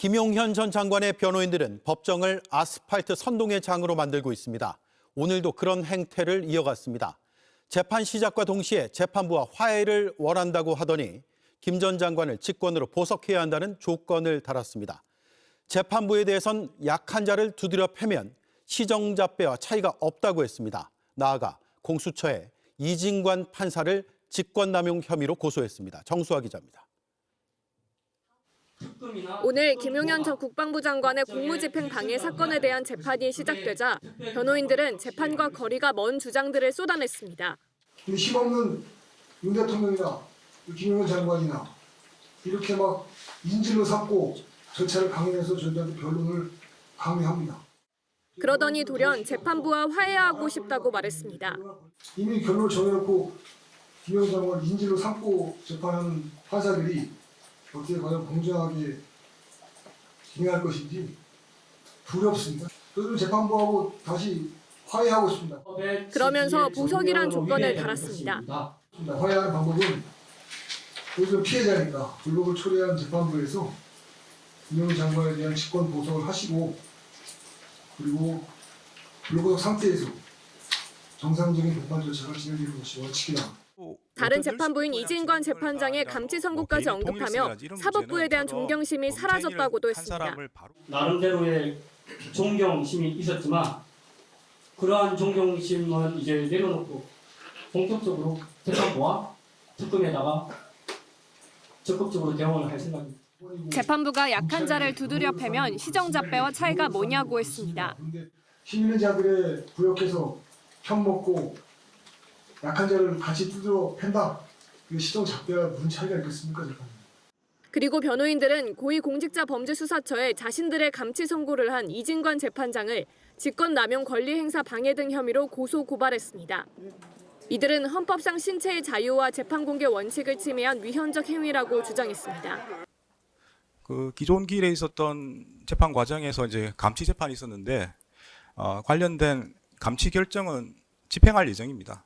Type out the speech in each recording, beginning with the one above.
김용현 전 장관의 변호인들은 법정을 아스팔트 선동의 장으로 만들고 있습니다. 오늘도 그런 행태를 이어갔습니다. 재판 시작과 동시에 재판부와 화해를 원한다고 하더니 김 전 장관을 직권으로 보석해야 한다는 조건을 달았습니다. 재판부에 대해선 약한 자를 두드려 패면 시정잡배와 차이가 없다고 했습니다. 나아가 공수처에 이진관 판사를 직권남용 혐의로 고소했습니다. 정수아 기자입니다. 오늘 김용현 전 국방부 장관의 공무집행 방해 사건에 대한 재판이 시작되자 변호인들은 재판과 거리가 먼 주장들을 쏟아냈습니다. 힘없는 윤 대통령이나 김용현 장관이나 이렇게 막 인질로 삼고 절차를 강행해서 저희들한테 변론을 강요합니다. 그러더니 돌연 재판부와 화해하고 싶다고 말했습니다. 이미 결론을 정해놓고 김용현 장관을 인질로 삼고 재판하는 판사들이 어떻게 과연 공정하게 진행할 것인지 두렵습니다. 저희도 재판부하고 다시 화해하고 싶습니다. 그러면서 보석이란 조건을 달았습니다. 화해하는 방법은 요즘 피해자니까 불법을 초래한 재판부에서 김용현 장관에 대한 직권 보석을 하시고 그리고 불구속 상태에서 정상적인 재판 절차가 진행되는 것이 원칙이다. 다른 재판부인 이진관 재판장의 감치 선고까지 언급하며 사법부에 대한 존경심이 사라졌다고도 했습니다. 나름대로의 존경심이 있었지만 그러한 존경심은 이제 내려놓고 본격적으로 재판부와 특검에다가 적극적으로 대응을 할 생각입니다. 재판부가 약한 자를 두드려 패면 시정잡배와 차이가 뭐냐고 했습니다. 힘 있는 자들의 부역해서 편먹고 약한 자를 같이 두드려 팬다. 시정잡배와 무슨 차이가 있겠습니까? 그리고 변호인들은 고위공직자범죄수사처에 자신들의 감치 선고를 한 이진관 재판장을 직권남용 권리행사 방해 등 혐의로 고소 고발했습니다. 이들은 헌법상 신체의 자유와 재판 공개 원칙을 침해한 위헌적 행위라고 주장했습니다. 기존 기일에 있었던 재판 과정에서 이제 감치 재판이 있었는데 관련된 감치 결정은 집행할 예정입니다.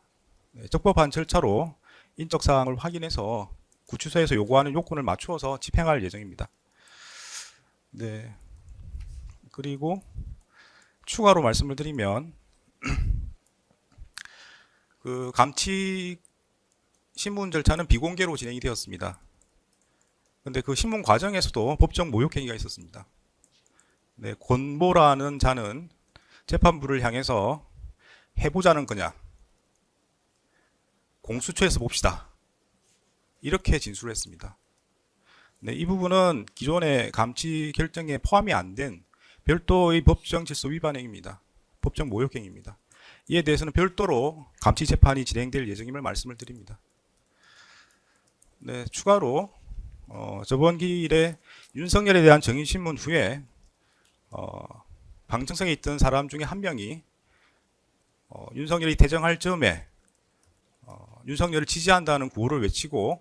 적법한 절차로 인적 사항을 확인해서 구치소에서 요구하는 요건을 맞추어서 집행할 예정입니다. 네. 그리고 추가로 말씀을 드리면 그 감치 신문 절차는 비공개로 진행이 되었습니다. 그런데 그 신문 과정에서도 법정 모욕 행위가 있었습니다. 네, 권모라는 자는 재판부를 향해서 해보자는 거냐, 공수처에서 봅시다, 이렇게 진술을 했습니다. 네, 이 부분은 기존의 감치 결정에 포함이 안 된 별도의 법정 질서 위반 행위입니다. 법정 모욕 행위입니다. 이에 대해서는 별도로 감치 재판이 진행될 예정임을 말씀을 드립니다. 네, 추가로 저번 기일에 윤석열에 대한 정의신문 후에 방청석에 있던 사람 중에 한 명이 윤석열이 퇴정할 즈음에 윤석열을 지지한다는 구호를 외치고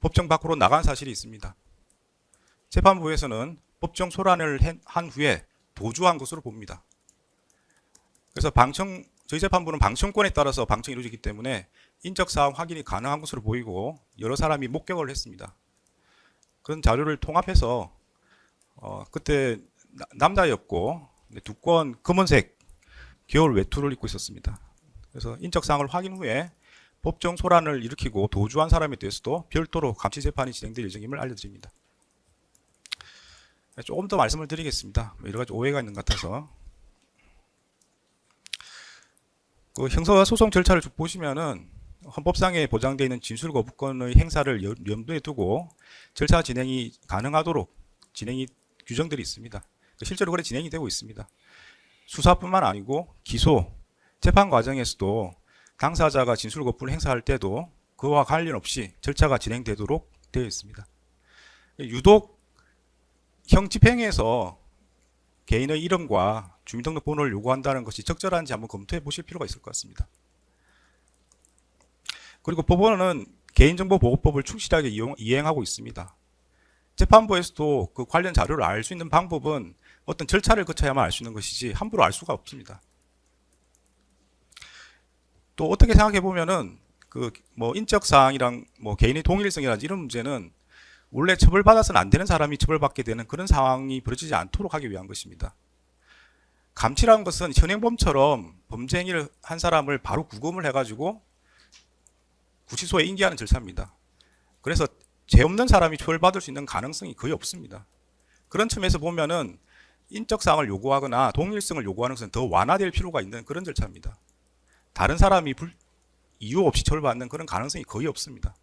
법정 밖으로 나간 사실이 있습니다. 재판부에서는 법정 소란을 한 후에 도주한 것으로 봅니다. 그래서 저희 재판부는 방청권에 따라서 방청이 이루어지기 때문에 인적사항 확인이 가능한 것으로 보이고 여러 사람이 목격을 했습니다. 그런 자료를 통합해서 그때 남자였고 두꺼운 검은색 겨울 외투를 입고 있었습니다. 그래서 인적사항을 확인 후에 법정 소란을 일으키고 도주한 사람에 대해서도 별도로 감치 재판이 진행될 예정임을 알려드립니다. 조금 더 말씀을 드리겠습니다. 여러 가지 오해가 있는 것 같아서. 그 형사소송 절차를 쭉 보시면은 헌법상에 보장되어 있는 진술 거부권의 행사를 염두에 두고 절차 진행이 가능하도록 규정들이 있습니다. 실제로 그래 진행이 되고 있습니다. 수사뿐만 아니고 기소, 재판 과정에서도 당사자가 진술 거부를 행사할 때도 그와 관련 없이 절차가 진행되도록 되어 있습니다. 유독 형 집행에서 개인의 이름과 주민등록번호를 요구한다는 것이 적절한지 한번 검토해 보실 필요가 있을 것 같습니다. 그리고 법원은 개인정보보호법을 충실하게 이행하고 있습니다. 재판부에서도 그 관련 자료를 알 수 있는 방법은 어떤 절차를 거쳐야만 알 수 있는 것이지 함부로 알 수가 없습니다. 또 어떻게 생각해 보면은 인적 사항이랑 개인의 동일성이라든지 이런 문제는 원래 처벌받아서는 안 되는 사람이 처벌받게 되는 그런 상황이 벌어지지 않도록 하기 위한 것입니다. 감치라는 것은 현행범처럼 범죄 행위를 한 사람을 바로 구금을 해가지고 구치소에 인계하는 절차입니다. 그래서 죄 없는 사람이 처벌받을 수 있는 가능성이 거의 없습니다. 그런 점에서 보면은 인적사항을 요구하거나 동일성을 요구하는 것은 더 완화될 필요가 있는 그런 절차입니다. 다른 사람이 이유 없이 처벌받는 그런 가능성이 거의 없습니다.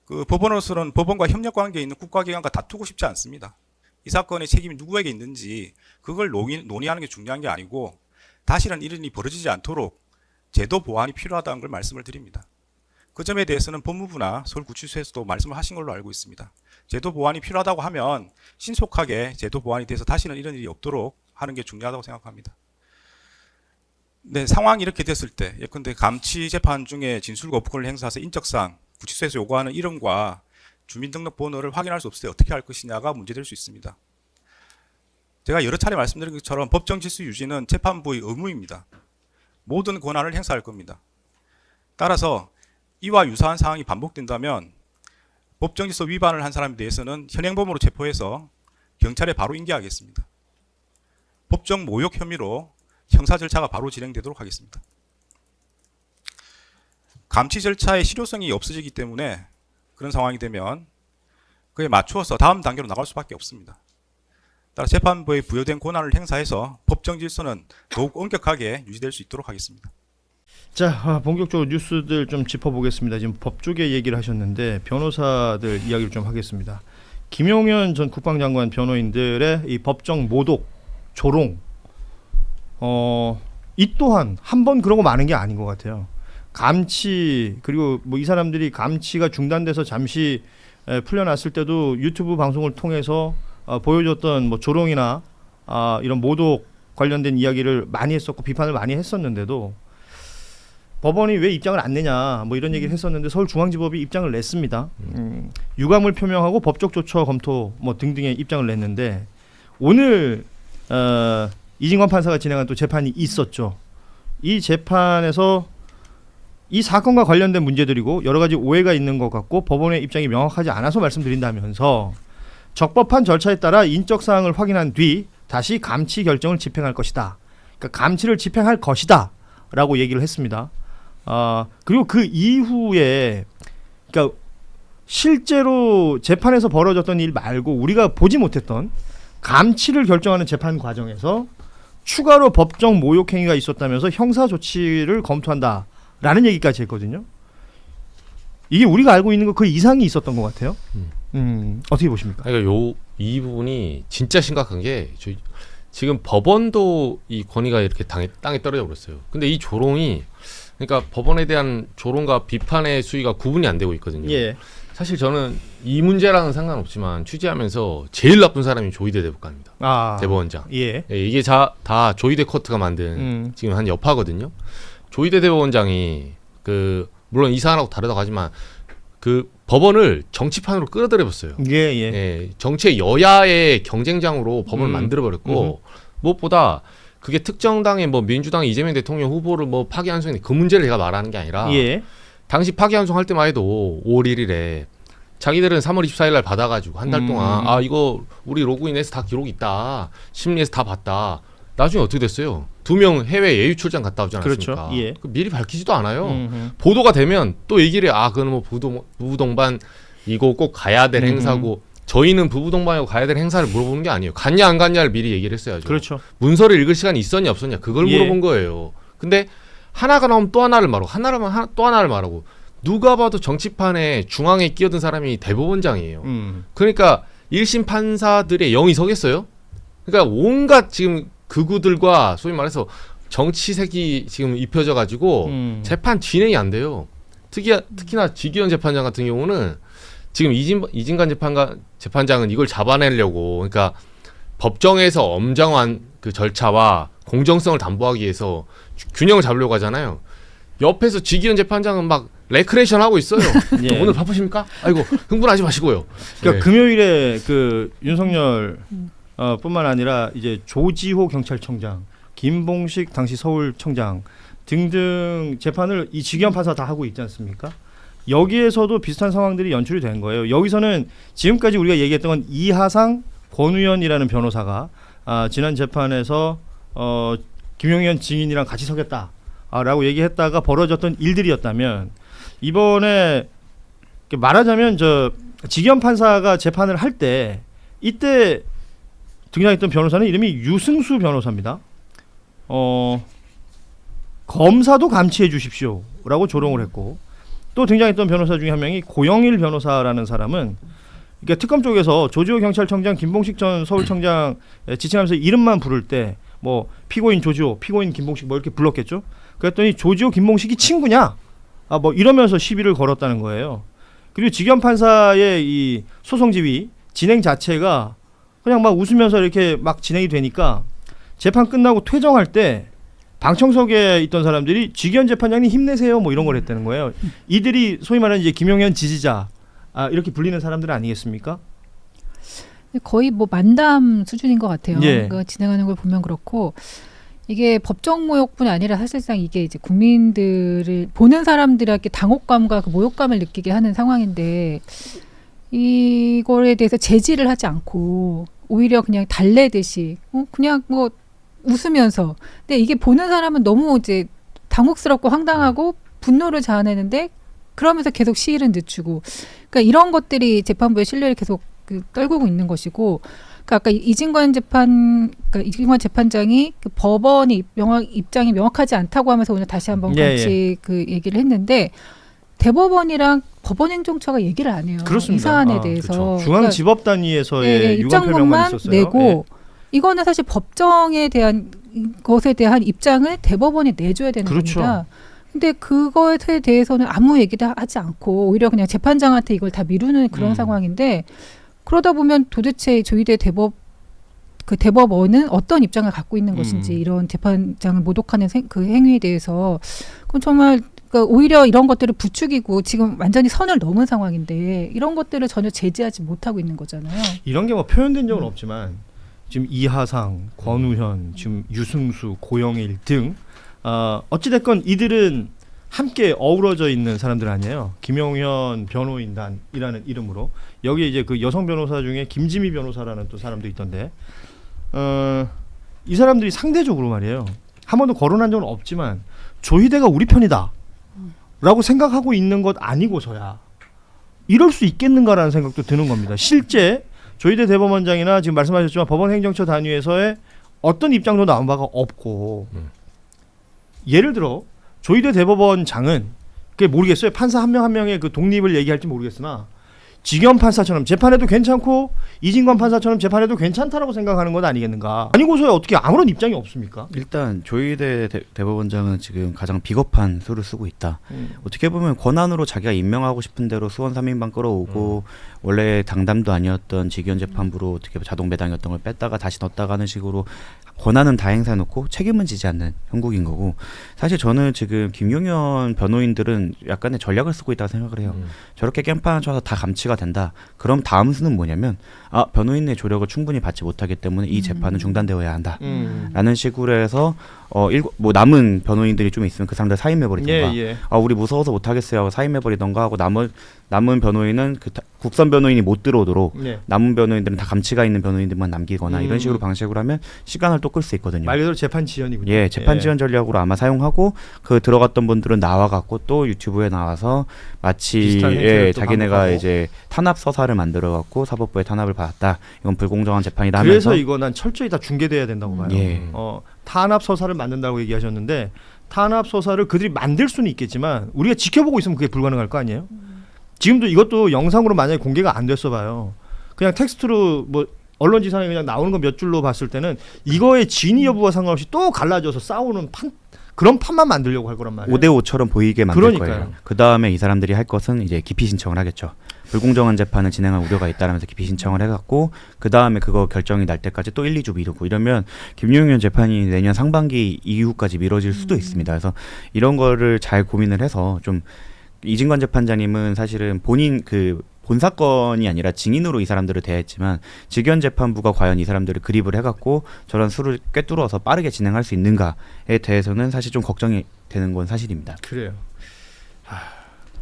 그 법원으로서는 법원과 협력 관계에 있는 국가기관과 다투고 싶지 않습니다. 이 사건의 책임이 누구에게 있는지 그걸 논의하는 게 중요한 게 아니고 다시는 이런 일이 벌어지지 않도록 제도 보완이 필요하다는 걸 말씀을 드립니다. 그 점에 대해서는 법무부나 서울구치소에서도 말씀을 하신 걸로 알고 있습니다. 제도 보완이 필요하다고 하면 신속하게 제도 보완이 돼서 다시는 이런 일이 없도록 하는 게 중요하다고 생각합니다. 네, 상황이 이렇게 됐을 때 예컨대 감치 재판 중에 진술 거부권을 행사해서 인적사항 구치소에서 요구하는 이름과 주민등록번호를 확인할 수 없을 때 어떻게 할 것이냐가 문제될 수 있습니다. 제가 여러 차례 말씀드린 것처럼 법정 질서 유지는 재판부의 의무입니다. 모든 권한을 행사할 겁니다. 따라서 이와 유사한 상황이 반복된다면 법정 질서 위반을 한 사람에 대해서는 현행범으로 체포해서 경찰에 바로 인계하겠습니다. 법정 모욕 혐의로 형사 절차가 바로 진행되도록 하겠습니다. 감치 절차의 실효성이 없어지기 때문에 그런 상황이 되면 그에 맞추어서 다음 단계로 나갈 수밖에 없습니다. 따라 재판부에 부여된 권한을 행사해서 법정 질서는 더욱 엄격하게 유지될 수 있도록 하겠습니다. 자, 본격적으로 뉴스들 좀 짚어보겠습니다. 지금 법 쪽의 얘기를 하셨는데 변호사들 이야기를 좀 하겠습니다. 김용현 전 국방장관 변호인들의 이 법정 모독, 조롱, 이 또한 한 번 그러고 마는 게 아닌 것 같아요. 감치 그리고 뭐 이 사람들이 감치가 중단돼서 잠시 풀려났을 때도 유튜브 방송을 통해서 보여줬던 뭐 조롱이나 이런 모독 관련된 이야기를 많이 했었고 비판을 많이 했었는데도 법원이 왜 입장을 안 내냐 뭐 이런 얘기를 했었는데 서울중앙지법이 입장을 냈습니다. 유감을 표명하고 법적 조처 검토 뭐 등등의 입장을 냈는데 오늘 이진관 판사가 진행한 또 재판이 있었죠. 이 재판에서 이 사건과 관련된 문제들이고 여러 가지 오해가 있는 것 같고 법원의 입장이 명확하지 않아서 말씀드린다면서 적법한 절차에 따라 인적 사항을 확인한 뒤 다시 감치 결정을 집행할 것이다. 그러니까 감치를 집행할 것이다라고 얘기를 했습니다. 그리고 그 이후에 그러니까 실제로 재판에서 벌어졌던 일 말고 우리가 보지 못했던 감치를 결정하는 재판 과정에서 추가로 법정 모욕 행위가 있었다면서 형사 조치를 검토한다라는 얘기까지 했거든요. 이게 우리가 알고 있는 것 그 이상이 있었던 것 같아요. 어떻게 보십니까? 그러니까 이 부분이 진짜 심각한 게 지금 법원도 이 권위가 이렇게 땅에 떨어져 버렸어요. 근데 이 조롱이 그러니까 법원에 대한 조롱과 비판의 수위가 구분이 안 되고 있거든요. 예. 사실 저는 이 문제랑은 상관없지만 취재하면서 제일 나쁜 사람이 조희대 대법관입니다. 대법원장. 예. 이게 다 조희대 코트가 만든 지금 한 여파거든요. 조희대 대법원장이 물론 이 사안하고 다르다고 하지만 그 법원을 정치판으로 끌어들여 봤어요. 예. 정치의 여야의 경쟁장으로 법원을 만들어 버렸고 무엇보다 그게 특정 당의 뭐 민주당 이재명 대통령 후보를 뭐 파기환송했는데 그 문제를 제가 말하는 게 아니라 당시 파기환송 할 때만 해도 5월 1일에 자기들은 3월 24일 날 받아가지고 한 달 동안 이거 우리 로그인해서 다 기록 있다. 심리에서 다 봤다. 나중에 어떻게 됐어요? 2명 해외 예유 출장 갔다 오지 않았습니까? 그렇죠. 예. 미리 밝히지도 않아요. 보도가 되면 또 얘기를 그건 뭐 부부 동반 이거 꼭 가야 될 행사고 저희는 부부 동반이고 가야 될 행사를 물어보는 게 아니에요. 갔냐 안 갔냐를 미리 얘기를 했어야죠. 그렇죠. 문서를 읽을 시간이 있었냐 없었냐 그걸 물어본 거예요. 근데 하나가 나오면 또 하나를 말하고 또 하나를 말하고 누가 봐도 정치판에 중앙에 끼어든 사람이 대법원장이에요. 그러니까 1심 판사들의 영이 서겠어요? 그러니까 온갖 지금 극우들과 소위 말해서 정치색이 지금 입혀져 가지고 재판 진행이 안 돼요. 특히나 지기현 재판장 같은 경우는 지금 이진관 재판장은 이걸 잡아내려고 그러니까 법정에서 엄정한 그 절차와 공정성을 담보하기 위해서 균형을 잡으려고 하잖아요. 옆에서 지기현 재판장은 막 레크레이션 하고 있어요. 오늘 바쁘십니까? 아이고 흥분하지 마시고요. 그러니까 금요일에 그 윤석열 뿐만 아니라 이제 조지호 경찰청장, 김봉식 당시 서울청장 등등 재판을 이 지기현 판사 다 하고 있지 않습니까? 여기에서도 비슷한 상황들이 연출이 된 거예요. 여기서는 지금까지 우리가 얘기했던 건 이하상, 권우현이라는 변호사가 지난 재판에서 김용현 증인이랑 같이 서겠다라고 얘기했다가 벌어졌던 일들이었다면, 이번에 말하자면 지기현 판사가 재판을 할 때 이때 등장했던 변호사는 이름이 유승수 변호사입니다. 검사도 감치해 주십시오라고 조롱을 했고, 또 등장했던 변호사 중에 한 명이 고영일 변호사라는 사람은, 그러니까 특검 쪽에서 조지호 경찰청장, 김봉식 전 서울청장 지칭하면서 이름만 부를 때 뭐 피고인 조지호, 피고인 김봉식 뭐 이렇게 불렀겠죠. 그랬더니 조지호, 김봉식이 친구냐? 뭐 이러면서 시비를 걸었다는 거예요. 그리고 지기현 판사의 이 소송 지휘 진행 자체가 그냥 막 웃으면서 이렇게 막 진행이 되니까 재판 끝나고 퇴정할 때 방청석에 있던 사람들이 지기현 재판장님 힘내세요 뭐 이런 걸 했다는 거예요. 이들이 소위 말하는 이제 김용현 지지자 이렇게 불리는 사람들 아니겠습니까? 거의 뭐 만담 수준인 것 같아요. 예. 그 진행하는 걸 보면 그렇고, 이게 법정 모욕뿐이 아니라 사실상 이게 이제 국민들을 보는 사람들에게 당혹감과 그 모욕감을 느끼게 하는 상황인데, 이거에 대해서 제지를 하지 않고 오히려 그냥 달래듯이 그냥 뭐 웃으면서, 근데 이게 보는 사람은 너무 이제 당혹스럽고 황당하고 분노를 자아내는데, 그러면서 계속 시일은 늦추고, 그러니까 이런 것들이 재판부의 신뢰를 계속 떨구고 있는 것이고, 그러니까 아까 이진관 재판장이 그 법원이 입장이 명확하지 않다고 하면서 오늘 다시 한번 같이 그 얘기를 했는데, 대법원이랑 법원행정처가 얘기를 안 해요. 그렇습니다. 이 사안에 대해서. 그렇죠. 중앙지법단위에서의 유감 표명만 입장문만 있었어요. 내고, 이거는 사실 법정에 대한 것에 대한 입장을 대법원이 내줘야 되는 그렇죠. 겁니다. 근데 그거에 대해서는 아무 얘기도 하지 않고 오히려 그냥 재판장한테 이걸 다 미루는 그런 상황인데, 그러다 보면 도대체 조희대 대법원은 어떤 입장을 갖고 있는 것인지, 이런 재판장을 모독하는 그 행위에 대해서, 그건 정말 그러니까 오히려 이런 것들을 부추기고 지금 완전히 선을 넘은 상황인데, 이런 것들을 전혀 제지하지 못하고 있는 거잖아요. 이런 게 뭐 표현된 적은 없지만 지금 이하상, 권우현, 지금 유승수, 고영일 등 어찌됐건 이들은 함께 어우러져 있는 사람들 아니에요. 김용현 변호인단이라는 이름으로. 여기에 이제 그 여성 변호사 중에 김지미 변호사라는 또 사람도 있던데, 이 사람들이 상대적으로 말이에요, 한 번도 거론한 적은 없지만 조희대가 우리 편이다 라고 생각하고 있는 것 아니고서야 이럴 수 있겠는가라는 생각도 드는 겁니다. 실제 조희대 대법원장이나 지금 말씀하셨지만 법원행정처 단위에서의 어떤 입장도 나온 바가 없고, 예를 들어 조희대 대법원장은 그게 모르겠어요. 판사 한 명 한 명의 그 독립을 얘기할지 모르겠으나, 지기현 판사처럼 재판해도 괜찮고 이진관 판사처럼 재판해도 괜찮다라고 생각하는 건 아니겠는가? 아니고서야 어떻게 아무런 입장이 없습니까? 일단 조희대 대법원장은 지금 가장 비겁한 수를 쓰고 있다. 어떻게 보면 권한으로 자기가 임명하고 싶은 대로 수원 3인방 끌어오고, 원래 당담도 아니었던 지기현 재판부로 어떻게 자동 배당이었던 걸 뺐다가 다시 넣었다가 하는 식으로 권한은 다 행사해놓고 책임은 지지 않는 형국인 거고, 사실 저는 지금 김용현 변호인들은 약간의 전략을 쓰고 있다고 생각을 해요. 저렇게 깽판을 쳐서 다 감치가 된다. 그럼 다음 수는 뭐냐면, 변호인의 조력을 충분히 받지 못하기 때문에 이 재판은 중단되어야 한다. 라는 식으로 해서 뭐 남은 변호인들이 좀 있으면 그 사람들 사임해버리던가, 우리 무서워서 못하겠어요 하고 사임해버리던가 하고, 남은 변호인은 국선 변호인이 못 들어오도록 남은 변호인들은 다 감치가 있는 변호인들만 남기거나 이런 식으로 방식으로 하면 시간을 또 끌 수 있거든요. 말 그대로 재판 지연이군요. 예, 재판 지연 전략으로 아마 사용하고, 그 들어갔던 분들은 나와갖고 또 유튜브에 나와서 마치 자기네가 반복하고. 이제 탄압 서사를 만들어갖고 사법부의 탄압을 받았다, 이건 불공정한 재판이다 하면서. 그래서 이거 난 철저히 다 중계돼야 된다고 봐요. 탄압 서사를 만든다고 얘기하셨는데, 탄압 서사를 그들이 만들 수는 있겠지만 우리가 지켜보고 있으면 그게 불가능할 거 아니에요? 지금도 이것도 영상으로 만약에 공개가 안 됐어 봐요. 그냥 텍스트로 뭐 언론지상에 그냥 나오는 거 몇 줄로 봤을 때는 이거의 진위 여부와 상관없이 또 갈라져서 싸우는 그런 판만 만들려고 할 거란 말이에요. 5대5처럼 보이게 만들 그러니까요. 거예요. 그 다음에 이 사람들이 할 것은 이제 기피 신청을 하겠죠. 불공정한 재판을 진행할 우려가 있다라면서 기피 신청을 해갖고, 그 다음에 그거 결정이 날 때까지 또 1, 2주 미루고 이러면 김용현 재판이 내년 상반기 이후까지 미뤄질 수도 있습니다. 그래서 이런 거를 잘 고민을 해서, 좀 이진관 재판장님은 사실은 본인 본 사건이 아니라 증인으로 이 사람들을 대했지만, 지기현 재판부가 과연 이 사람들을 그립을 해갖고 저런 수를 꿰뚫어서 빠르게 진행할 수 있는가에 대해서는 사실 좀 걱정이 되는 건 사실입니다. 그래요.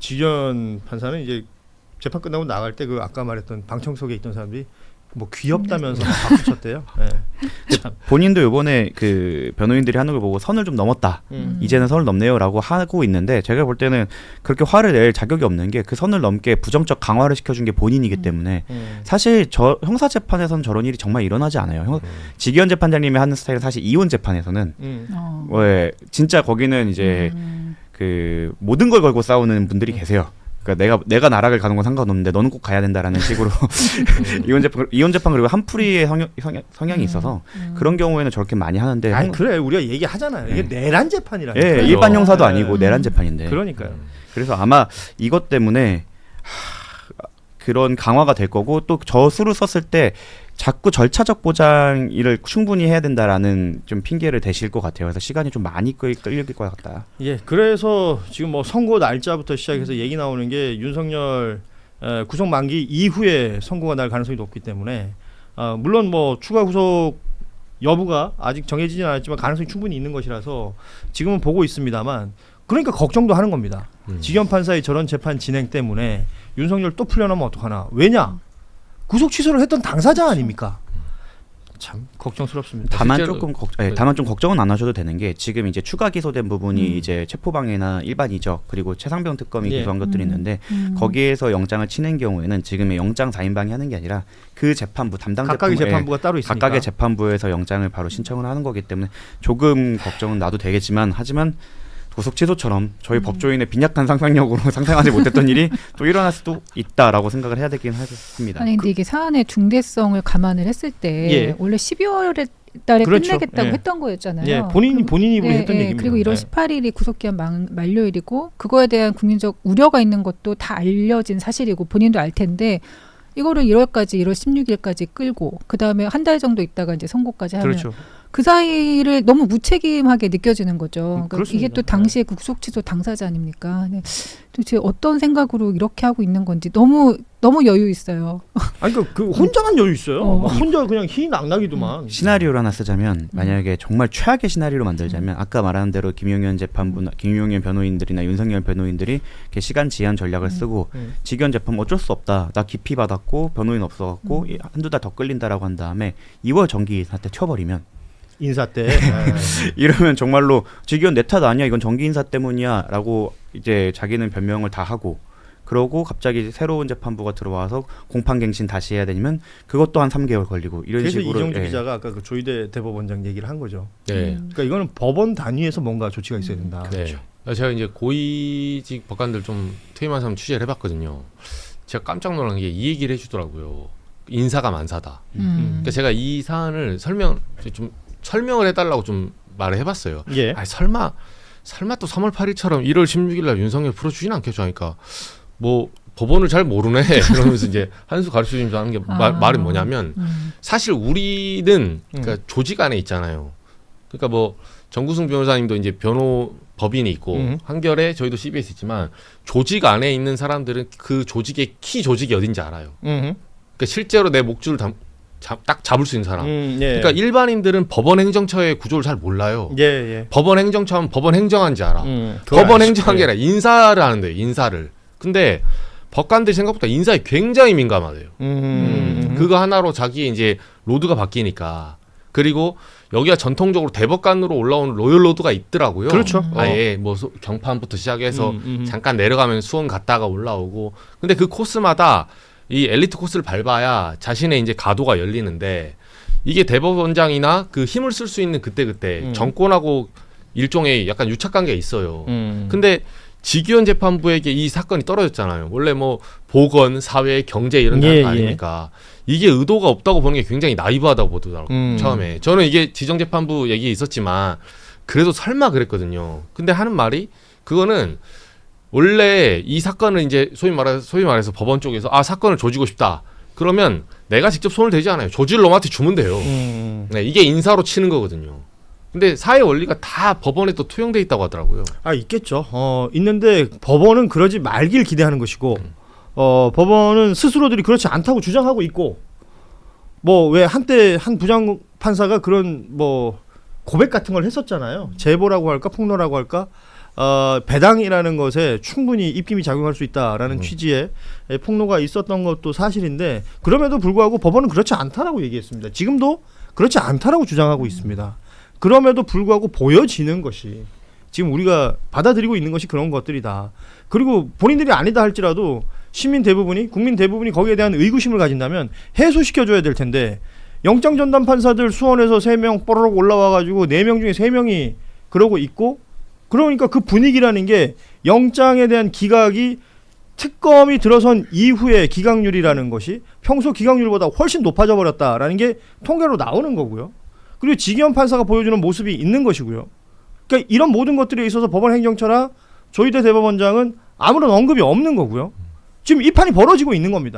지견 판사는 이제 재판 끝나고 나갈 때 그 아까 말했던 방청석에 있던 사람들이 뭐 귀엽다면서 막 박수 쳤대요. 네. 참. 본인도 이번에 그 변호인들이 하는 걸 보고 선을 좀 넘었다. 이제는 선을 넘네요라고 하고 있는데 제가 볼 때는 그렇게 화를 낼 자격이 없는 게 그 선을 넘게 부정적 강화를 시켜준 게 본인이기 때문에 사실 저 형사 재판에서는 저런 일이 정말 일어나지 않아요. 지기현 재판장님이 하는 스타일은 사실 이혼 재판에서는 왜 진짜 거기는 이제 그 모든 걸 걸고 싸우는 분들이 계세요. 그러니까 내가 나락을 가는 건 상관없는데 너는 꼭 가야 된다라는 식으로 이혼 재판 그리고 한풀이의 성향이 있어서 그런 경우에는 저렇게 많이 하는데 아니 그래 우리가 얘기하잖아요. 이게 내란 재판이라니까. 예, 일반 형사도 아니고 내란 재판인데. 그러니까요. 그래서 아마 이것 때문에 그런 강화가 될 거고 또 저 수를 썼을 때 자꾸 절차적 보장을 충분히 해야 된다라는 좀 핑계를 대실 것 같아요. 그래서 시간이 좀 많이 끌릴 것 같다. 예, 그래서 지금 뭐 선고 날짜부터 시작해서 얘기 나오는 게 윤석열 구속 만기 이후에 선고가 날 가능성이 높기 때문에 물론 뭐 추가 구속 여부가 아직 정해지진 않았지만 가능성이 충분히 있는 것이라서 지금은 보고 있습니다만 그러니까 걱정도 하는 겁니다. 지견 판사의 저런 재판 진행 때문에 윤석열 또 풀려나면 어떡하나. 왜냐? 구속 취소를 했던 당사자 아닙니까? 참 걱정스럽습니다. 다만 실제로, 조금 다만 좀 걱정은 안 하셔도 되는 게 지금 이제 추가 기소된 부분이 이제 체포방해나 일반 이적 그리고 최상병 특검이 기소한 것들이 있는데 거기에서 영장을 치는 경우에는 지금의 영장 자인방해 하는 게 아니라 그 재판부 담당 각각의 재판부가 따로 있으니까 각각의 재판부에서 영장을 바로 신청을 하는 거기 때문에 조금 걱정은 나도 되겠지만 하지만 구속 취소처럼 저희 법조인의 빈약한 상상력으로 상상하지 못했던 일이 또 일어날 수도 있다라고 생각을 해야 되긴 하겠습니다. 아니 근데 이게 사안의 중대성을 감안을 했을 때 예. 원래 12월에 달에 그렇죠. 끝내겠다고 예. 했던 거였잖아요. 예, 본인이 했던 얘기입니다. 그리고 1월 예. 18일이 구속기한 만료일이고 그거에 대한 국민적 우려가 있는 것도 다 알려진 사실이고 본인도 알 텐데 이거를 1월 16일까지 끌고 그 다음에 한 달 정도 있다가 이제 선고까지 하면 그렇죠. 그 사이를 너무 무책임하게 느껴지는 거죠. 그러니까 이게 또 그렇습니다. 당시에 구속 취소 당사자 아닙니까? 네. 도대체 어떤 생각으로 이렇게 하고 있는 건지 너무 여유 있어요. 아니 그 혼자만 여유 있어요. 어. 막 혼자 그냥 희낙낙이더만. 시나리오를 하나 쓰자면 만약에 정말 최악의 시나리오로 만들자면 아까 말한 대로 김용현 재판부나 김용현 변호인들이나 윤석열 변호인들이 이렇게 시간 지연 전략을 쓰고 지견 재판 어쩔 수 없다. 나 기피 받았고 변호인 없어갖고 한두 달 더 끌린다라고 한 다음에 2월 정기 사태 쳐버리면 인사 때 이러면 정말로 지기현 내 탓 아니야 이건 정기 인사 때문이야라고 이제 자기는 변명을 다 하고 그러고 갑자기 새로운 재판부가 들어와서 공판갱신 다시 해야 되면 그것도 한 3개월 걸리고 이런 그래서 식으로 이정주 기자가 아까 그 조희대 대법원장 얘기를 한 거죠. 네. 그러니까 이거는 법원 단위에서 뭔가 조치가 있어야 된다. 네. 제가 이제 고위직 법관들 좀 퇴임한 사람 취재를 해봤거든요. 제가 깜짝 놀란 게 이 얘기를 해주더라고요. 인사가 만사다. 그러니까 제가 이 사안을 설명을 해달라고 좀 말을 해봤어요. 예. 아니, 설마 또 3월 8일처럼 1월 16일 날 윤석열 풀어주진 않겠죠 하니까 뭐 법원을 잘 모르네 그러면서 이제 한 수 가르쳐주면서 하는 게 말이 뭐냐면 사실 우리는 그러니까 조직 안에 있잖아요. 그러니까 뭐 정구승 변호사님도 이제 법인이 있고 한결에 저희도 CBS 있지만 조직 안에 있는 사람들은 그 조직의 키 조직이 어딘지 알아요. 그러니까 실제로 내 목줄을 딱 잡을 수 있는 사람. 예. 그러니까 일반인들은 법원 행정처의 구조를 잘 몰라요. 예. 법원 행정처는 법원 행정한지 알아. 그걸 법원 알지. 행정한 게 아니라 인사를 하는데 인사를. 근데 법관들이 생각보다 인사에 굉장히 민감하대요. 그거 하나로 자기 이제 로드가 바뀌니까. 그리고 여기가 전통적으로 대법관으로 올라오는 로열 로드가 있더라고요. 그렇죠. 아예 뭐 경판부터 시작해서 잠깐 내려가면 수원 갔다가 올라오고. 근데 그 코스마다 이 엘리트 코스를 밟아야 자신의 이제 가도가 열리는데 이게 대법원장이나 그 힘을 쓸 수 있는 그때 정권하고 일종의 약간 유착 관계가 있어요. 근데 지기현 재판부에게 이 사건이 떨어졌잖아요. 원래 뭐 보건, 사회, 경제 이런 거 아닙니까? 이게 의도가 없다고 보는 게 굉장히 나이브하다고 보더라고요. 처음에. 저는 이게 지정재판부 얘기 있었지만 그래도 설마 그랬거든요. 근데 하는 말이 그거는 원래 이 사건을 이제 소위 말해서 법원 쪽에서 사건을 조지고 싶다. 그러면 내가 직접 손을 대지 않아요. 조질 놈한테 주면 돼요. 네, 이게 인사로 치는 거거든요. 근데 사회 원리가 다 법원에 또 투영돼 있다고 하더라고요. 있겠죠. 있는데 법원은 그러지 말길 기대하는 것이고 법원은 스스로들이 그렇지 않다고 주장하고 있고 뭐 왜 한때 한 부장 판사가 그런 뭐 고백 같은 걸 했었잖아요. 제보라고 할까 폭로라고 할까 배당이라는 것에 충분히 입김이 작용할 수 있다라는 취지의 폭로가 있었던 것도 사실인데 그럼에도 불구하고 법원은 그렇지 않다라고 얘기했습니다. 지금도 그렇지 않다라고 주장하고 있습니다. 그럼에도 불구하고 보여지는 것이 지금 우리가 받아들이고 있는 것이 그런 것들이다. 그리고 본인들이 아니다 할지라도 시민 대부분이 국민 대부분이 거기에 대한 의구심을 가진다면 해소시켜줘야 될 텐데 영장 전담 판사들 수원에서 3명 뽀로록 올라와가지고 4명 중에 3명이 그러고 있고 그러니까 그 분위기라는 게 영장에 대한 기각이 특검이 들어선 이후의 기각률이라는 것이 평소 기각률보다 훨씬 높아져 버렸다라는 게 통계로 나오는 거고요. 그리고 지기현 판사가 보여주는 모습이 있는 것이고요. 그러니까 이런 모든 것들에 있어서 법원 행정처나 조희대 대법원장은 아무런 언급이 없는 거고요. 지금 이 판이 벌어지고 있는 겁니다.